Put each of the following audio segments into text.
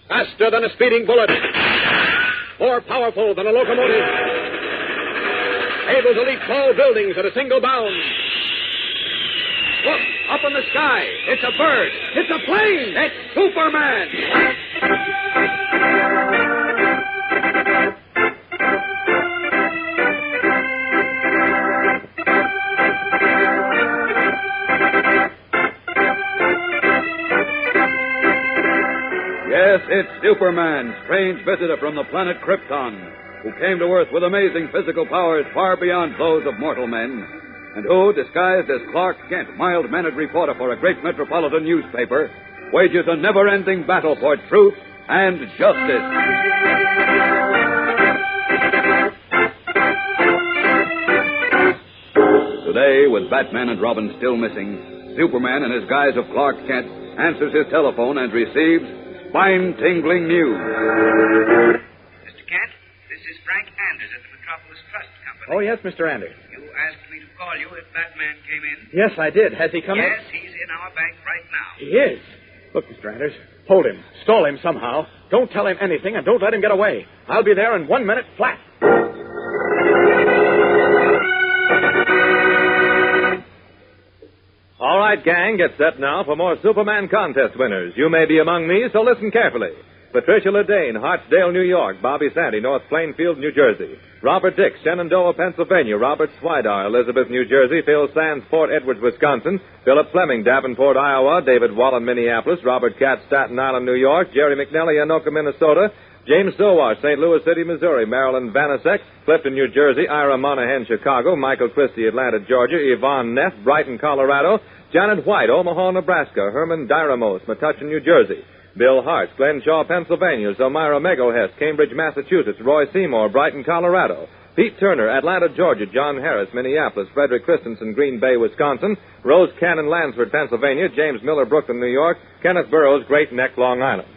Faster than a speeding bullet. More powerful than a locomotive. Able to leap tall buildings at a single bound. Look, up in the sky. It's a bird. It's a plane. It's Superman. Yes, it's Superman, strange visitor from the planet Krypton, who came to Earth with amazing physical powers far beyond those of mortal men, and who, disguised as Clark Kent, mild-mannered reporter for a great metropolitan newspaper, wages a never-ending battle for truth and justice. Today, with Batman and Robin still missing, Superman, in his guise of Clark Kent, answers his telephone and receives spine-tingling news. Mr. Kent, this is Frank Anders at the Metropolis Trust Company. Oh, yes, Mr. Anders. You asked me to call you if Batman came in. Yes, I did. Has he come in? Yes, he's in our bank right now. He is. Look, Mr. Anders, hold him. Stall him somehow. Don't tell him anything, and don't let him get away. I'll be there in 1 minute flat. All right, gang, get set now for more Superman contest winners. You may be among these, so listen carefully. Patricia Ledane, Hartsdale, New York. Bobby Sandy, North Plainfield, New Jersey. Robert Dix, Shenandoah, Pennsylvania. Robert Swidar, Elizabeth, New Jersey. Phil Sands, Port Edwards, Wisconsin. Philip Fleming, Davenport, Iowa. David Wallen, Minneapolis. Robert Katz, Staten Island, New York. Jerry McNally, Anoka, Minnesota. James Sowar, St. Louis City, Missouri. Marilyn Vanasek, Clifton, New Jersey. Ira Monahan, Chicago. Michael Christie, Atlanta, Georgia. Yvonne Neff, Brighton, Colorado. Janet White, Omaha, Nebraska. Herman Dyramos, Metuchen, New Jersey. Bill Hart, Glenshaw, Pennsylvania. Zomira Megohest, Cambridge, Massachusetts. Roy Seymour, Brighton, Colorado. Pete Turner, Atlanta, Georgia. John Harris, Minneapolis. Frederick Christensen, Green Bay, Wisconsin. Rose Cannon, Lansford, Pennsylvania. James Miller, Brooklyn, New York. Kenneth Burrows, Great Neck, Long Island.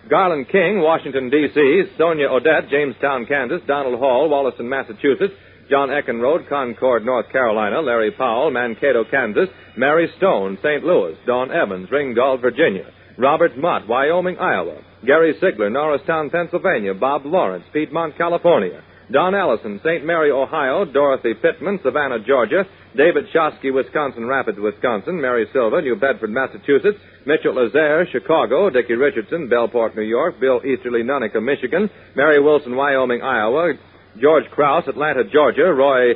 Garland King, Washington, D.C. Sonia Odette, Jamestown, Kansas. Donald Hall, Wollaston, Massachusetts. John Eckenrode, Concord, North Carolina. Larry Powell, Mankato, Kansas. Mary Stone, St. Louis. Dawn Evans, Ringgold, Virginia. Robert Mott, Wyoming, Iowa. Gary Sigler, Norristown, Pennsylvania. Bob Lawrence, Piedmont, California. Don Allison, St. Mary, Ohio. Dorothy Pittman, Savannah, Georgia. David Shosky, Wisconsin Rapids, Wisconsin. Mary Silva, New Bedford, Massachusetts. Mitchell Lazaire, Chicago. Dickie Richardson, Bellport, New York. Bill Easterly, Nunica, Michigan. Mary Wilson, Wyoming, Iowa. George Krause, Atlanta, Georgia. Roy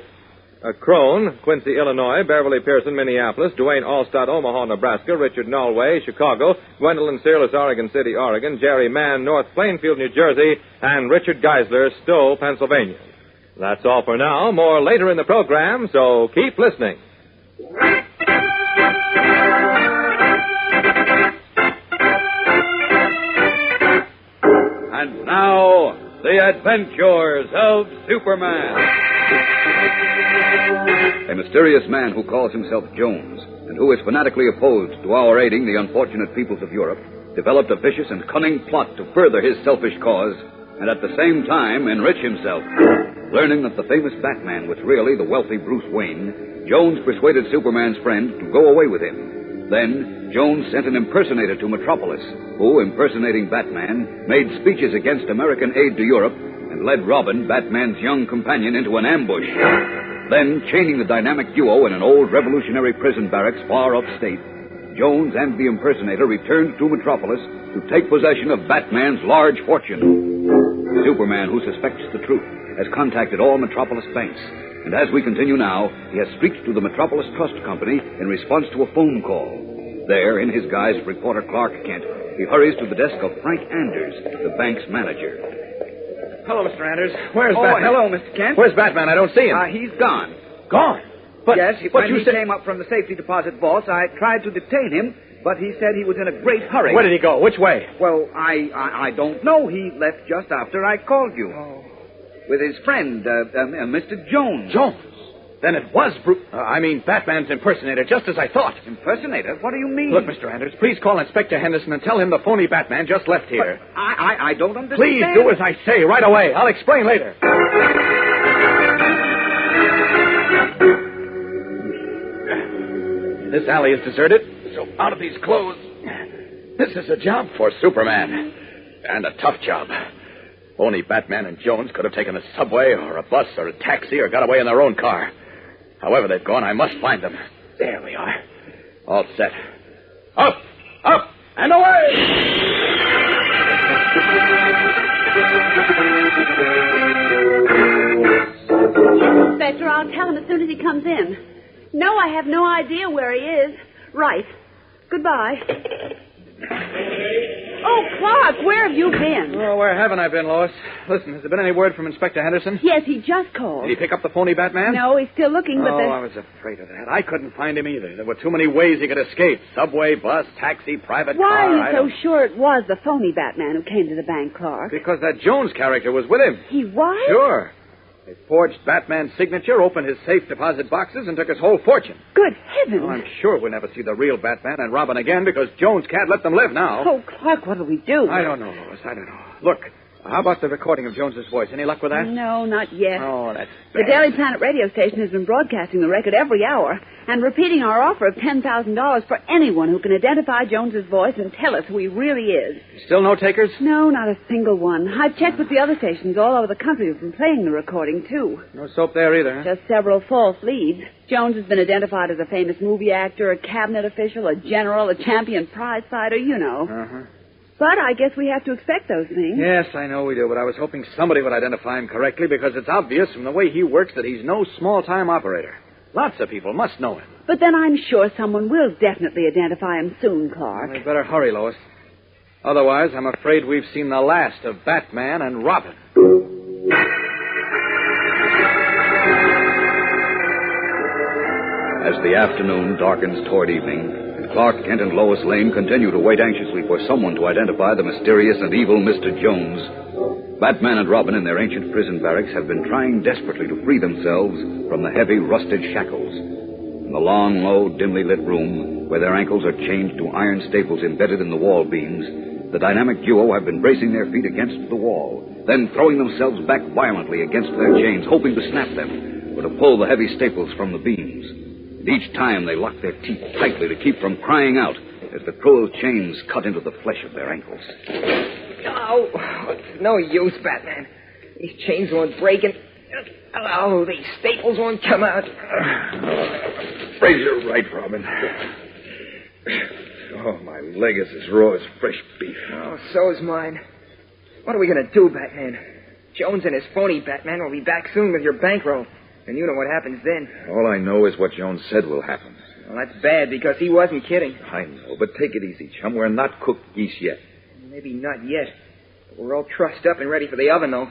Crone, Quincy, Illinois. Beverly Pearson, Minneapolis. Dwayne Allstott, Omaha, Nebraska. Richard Nolway, Chicago. Gwendolyn Searles, Oregon City, Oregon. Jerry Mann, North Plainfield, New Jersey. And Richard Geisler, Stowe, Pennsylvania. That's all for now. More later in the program, so keep listening. And now, the adventures of Superman. A mysterious man who calls himself Jones, and who is fanatically opposed to our aiding the unfortunate peoples of Europe, developed a vicious and cunning plot to further his selfish cause, and at the same time enrich himself. Learning that the famous Batman was really the wealthy Bruce Wayne, Jones persuaded Superman's friend to go away with him. Then, Jones sent an impersonator to Metropolis, who, impersonating Batman, made speeches against American aid to Europe and led Robin, Batman's young companion, into an ambush. Then, chaining the dynamic duo in an old revolutionary prison barracks far upstate, Jones and the impersonator returned to Metropolis to take possession of Batman's large fortune. Superman, who suspects the truth, has contacted all Metropolis banks, and as we continue now, he has streaked to the Metropolis Trust Company in response to a phone call. There, in his guise of reporter Clark Kent, he hurries to the desk of Frank Anders, the bank's manager. Hello, Mr. Anders. Where's Batman? Hello, Mr. Kent. Where's Batman? I don't see him. He's gone. Gone? But, yes, but when you he said... came up from the safety deposit vaults, I tried to detain him, but he said he was in a great hurry. Where did he go? Which way? Well, I don't know. He left just after I called you. Oh. With his friend, Mr. Jones. Jones? Then it was Batman's impersonator, just as I thought. Impersonator? What do you mean? Look, Mr. Anders, please call Inspector Henderson and tell him the phony Batman just left here. But I don't understand. Please do as I say right away. I'll explain later. This alley is deserted, so out of these clothes. This is a job for Superman. And a tough job. Only Batman and Jones could have taken a subway or a bus or a taxi or got away in their own car. However they've gone, I must find them. There we are. All set. Up, up, and away! Yes, Inspector, I'll tell him as soon as he comes in. No, I have no idea where he is. Right. Goodbye. Oh, Clark, where have you been? Oh, where haven't I been, Lois? Listen, has there been any word from Inspector Henderson? Yes, he just called. Did he pick up the phony Batman? No, he's still looking, but I was afraid of that. I couldn't find him either. There were too many ways he could escape. Subway, bus, taxi, private Why car. are you so sure it was the phony Batman who came to the bank, Clark? Because that Jones character was with him. He was? Sure. They forged Batman's signature, opened his safe deposit boxes, and took his whole fortune. Good heavens. Oh, I'm sure we'll never see the real Batman and Robin again because Jones can't let them live now. Oh, Clark, what'll we do? I don't know, Lois. I don't know. Look, how about the recording of Jones's voice? Any luck with that? No, not yet. Oh, that's The bad. Daily Planet radio station has been broadcasting the record every hour and repeating our offer of $10,000 for anyone who can identify Jones's voice and tell us who he really is. Still no takers? No, not a single one. I've checked with the other stations all over the country who've been playing the recording, too. No soap there either, huh? Just several false leads. Jones has been identified as a famous movie actor, a cabinet official, a general, a champion prize fighter, you know. Uh-huh. But I guess we have to expect those things. Yes, I know we do, but I was hoping somebody would identify him correctly because it's obvious from the way he works that he's no small-time operator. Lots of people must know him. But then I'm sure someone will definitely identify him soon, Clark. We'd better hurry, Lois. Otherwise, I'm afraid we've seen the last of Batman and Robin. As the afternoon darkens toward evening, Clark Kent and Lois Lane continue to wait anxiously for someone to identify the mysterious and evil Mr. Jones. Batman and Robin in their ancient prison barracks have been trying desperately to free themselves from the heavy, rusted shackles. In the long, low, dimly lit room, where their ankles are chained to iron staples embedded in the wall beams, the dynamic duo have been bracing their feet against the wall, then throwing themselves back violently against their chains, hoping to snap them or to pull the heavy staples from the beams. Each time they lock their teeth tightly to keep from crying out as the cruel chains cut into the flesh of their ankles. Oh, it's no use, Batman. These chains won't break and... Oh, these staples won't come out. Afraid you're right, Robin. Oh, my leg is as raw as fresh beef. Oh, so is mine. What are we going to do, Batman? Jones and his phony Batman will be back soon with your bankroll. And you know what happens then. All I know is what Jones said will happen. Well, that's bad because he wasn't kidding. I know, but take it easy, chum. We're not cooked geese yet. Maybe not yet. But we're all trussed up and ready for the oven, though.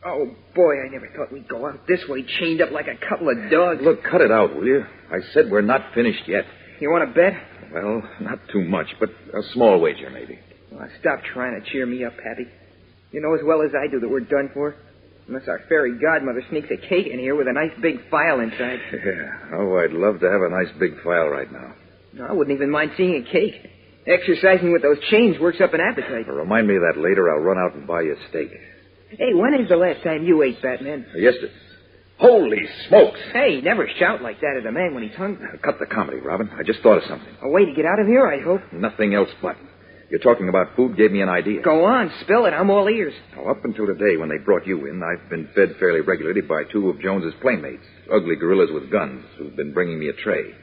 Oh, boy, I never thought we'd go out this way, chained up like a couple of dogs. Look, cut it out, will you? I said we're not finished yet. You want to bet? Well, not too much, but a small wager, maybe. Well, stop trying to cheer me up, Pappy. You know as well as I do that we're done for. Unless our fairy godmother sneaks a cake in here with a nice big file inside. Yeah. Oh, I'd love to have a nice big file right now. No, I wouldn't even mind seeing a cake. Exercising with those chains works up an appetite. Well, remind me of that later. I'll run out and buy you a steak. Hey, when is the last time you ate, Batman? Yesterday. Holy smokes! Hey, never shout like that at a man when he's hungry. Cut the comedy, Robin. I just thought of something. A way to get out of here, I hope. Nothing else but. You're talking about food gave me an idea. Go on, spill it. I'm all ears. Now, up until today, when they brought you in, I've been fed fairly regularly by two of Jones's playmates, ugly gorillas with guns, who've been bringing me a tray.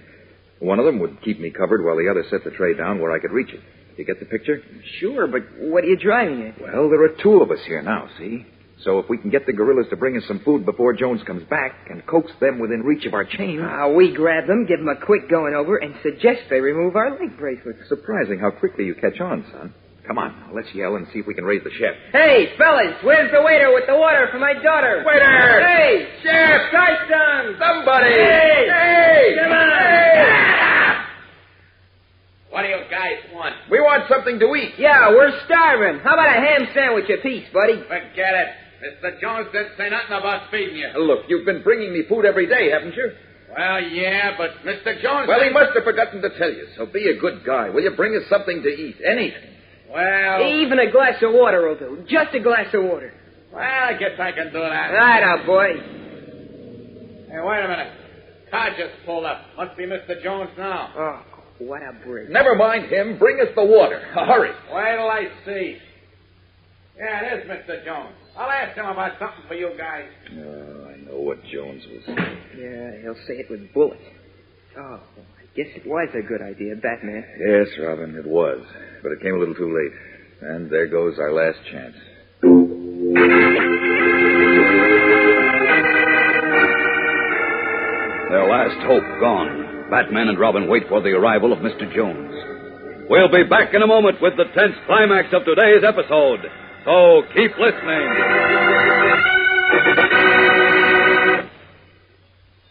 One of them would keep me covered while the other set the tray down where I could reach it. You get the picture? Sure, but what are you driving at? Well, there are two of us here now, see? So if we can get the gorillas to bring us some food before Jones comes back and coax them within reach of our chain... we grab them, give them a quick going over, and suggest they remove our leg bracelets. Surprising how quickly you catch on, son. Come on, let's yell and see if we can raise the chef. Hey, fellas, where's the waiter with the water for my daughter? Waiter! Hey! Chef! Tyson! Somebody! Hey! Hey! Come on! Hey! What do you guys want? We want something to eat. Yeah, we're starving. How about a ham sandwich apiece, buddy? Forget it. Mr. Jones didn't say nothing about feeding you. Look, you've been bringing me food every day, haven't you? Well, yeah, but Mr. Jones... Well, he must have forgotten to tell you, so be a good guy. Will you bring us something to eat? Anything. Well... Even a glass of water will do. Just a glass of water. Well, I guess I can do that. Right, boy. Hey, wait a minute. Car just pulled up. Must be Mr. Jones now. Oh, what a break. Never mind him. Bring us the water. Hurry. Wait till I see. Yeah, it is Mr. Jones. I'll ask him about something for you guys. Oh, I know what Jones was saying. Yeah, he'll say it with bullets. Oh, I guess it was a good idea, Batman. Yes, Robin, it was. But it came a little too late. And there goes our last chance. Their last hope gone. Batman and Robin wait for the arrival of Mr. Jones. We'll be back in a moment with the tense climax of today's episode. So keep listening.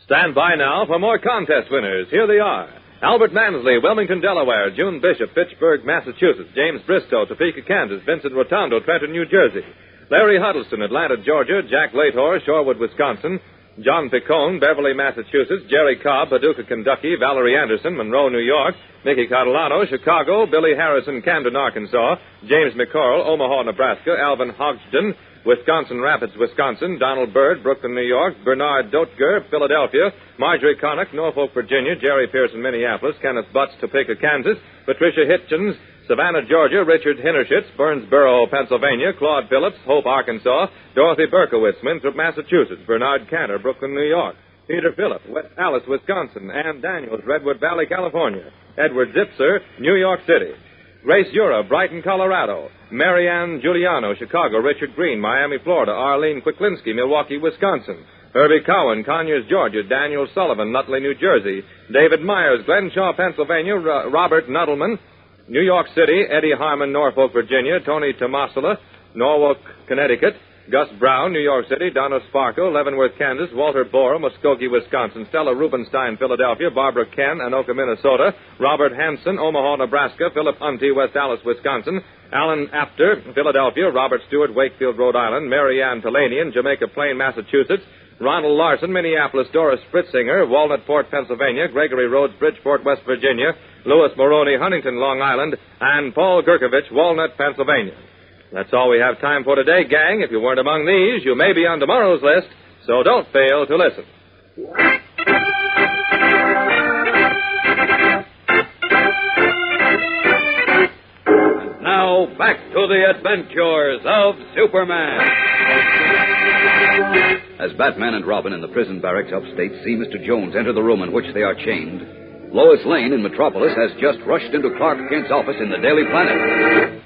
Stand by now for more contest winners. Here they are. Albert Mansley, Wilmington, Delaware. June Bishop, Fitchburg, Massachusetts. James Bristow, Topeka, Kansas. Vincent Rotondo, Trenton, New Jersey. Larry Huddleston, Atlanta, Georgia. Jack Lator, Shorewood, Wisconsin. John Picone, Beverly, Massachusetts. Jerry Cobb, Paducah, Kentucky. Valerie Anderson, Monroe, New York. Mickey Catalano, Chicago. Billy Harrison, Camden, Arkansas. James McCorrell, Omaha, Nebraska. Alvin Hodgson, Wisconsin Rapids, Wisconsin. Donald Bird, Brooklyn, New York. Bernard Dotger, Philadelphia. Marjorie Connick, Norfolk, Virginia. Jerry Pearson, Minneapolis. Kenneth Butts, Topeka, Kansas. Patricia Hitchens, Savannah, Georgia. Richard Hinnershitz, Burnsboro, Pennsylvania. Claude Phillips, Hope, Arkansas. Dorothy Berkowitz, Winthrop, Massachusetts. Bernard Cantor, Brooklyn, New York. Peter Phillip, West Allis, Wisconsin. Ann Daniels, Redwood Valley, California. Edward Zipser, New York City. Grace Ura, Brighton, Colorado. Marianne Giuliano, Chicago. Richard Green, Miami, Florida. Arlene Quicklinski, Milwaukee, Wisconsin. Herbie Cowan, Conyers, Georgia. Daniel Sullivan, Nutley, New Jersey. David Myers, Glenshaw, Pennsylvania. Robert Nuttleman, New York City. Eddie Harmon, Norfolk, Virginia. Tony Tomasula, Norwalk, Connecticut. Gus Brown, New York City. Donna Sparko, Leavenworth, Kansas. Walter Borum, Muskogee, Wisconsin. Stella Rubenstein, Philadelphia. Barbara Ken, Anoka, Minnesota. Robert Hanson, Omaha, Nebraska. Philip Unty, West Allis, Wisconsin. Alan Apter, Philadelphia. Robert Stewart, Wakefield, Rhode Island. Mary Ann Talanian, Jamaica Plain, Massachusetts. Ronald Larson, Minneapolis. Doris Spritzinger, Walnut Port, Pennsylvania. Gregory Rhodes, Bridgeport, West Virginia. Louis Moroney, Huntington, Long Island. And Paul Gurkovich, Walnut, Pennsylvania. That's all we have time for today, gang. If you weren't among these, you may be on tomorrow's list, so don't fail to listen. And now, back to the adventures of Superman. As Batman and Robin in the prison barracks upstate see Mr. Jones enter the room in which they are chained, Lois Lane in Metropolis has just rushed into Clark Kent's office in the Daily Planet.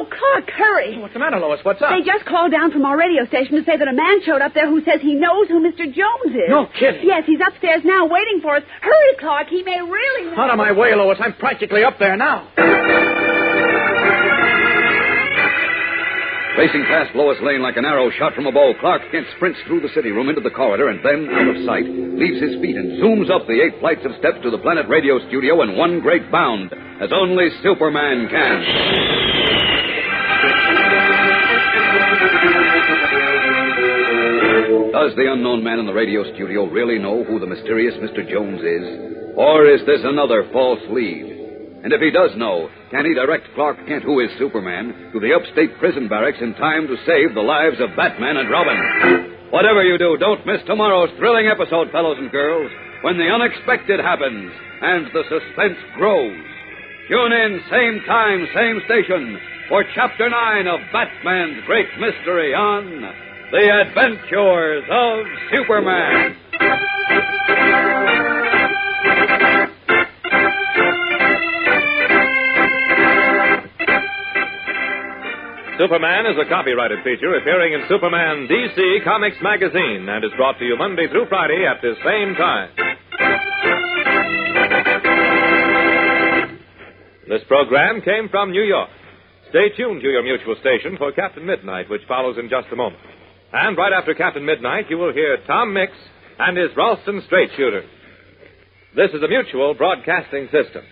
Clark, hurry. What's the matter, Lois? What's up? They just called down from our radio station to say that a man showed up there who says he knows who Mr. Jones is. No kidding. Yes, he's upstairs now waiting for us. Hurry, Clark. He may really know. Out of my way, Lois. I'm practically up there now. Racing past Lois Lane like an arrow shot from a bow, Clark Kent sprints through the city room into the corridor and then, out of sight, leaves his feet and zooms up the 8 flights of steps to the Planet Radio studio in one great bound, as only Superman can. Does the unknown man in the radio studio really know who the mysterious Mr. Jones is? Or is this another false lead? And if he does know, can he direct Clark Kent, who is Superman, to the upstate prison barracks in time to save the lives of Batman and Robin? Whatever you do, don't miss tomorrow's thrilling episode, fellows and girls, when the unexpected happens and the suspense grows. Tune in, same time, same station, for Chapter 9 of Batman's Great Mystery on The Adventures of Superman. Superman is a copyrighted feature appearing in Superman DC Comics magazine and is brought to you Monday through Friday at this same time. This program came from New York. Stay tuned to your mutual station for Captain Midnight, which follows in just a moment. And right after Captain Midnight, you will hear Tom Mix and his Ralston Straight Shooter. This is a Mutual Broadcasting System.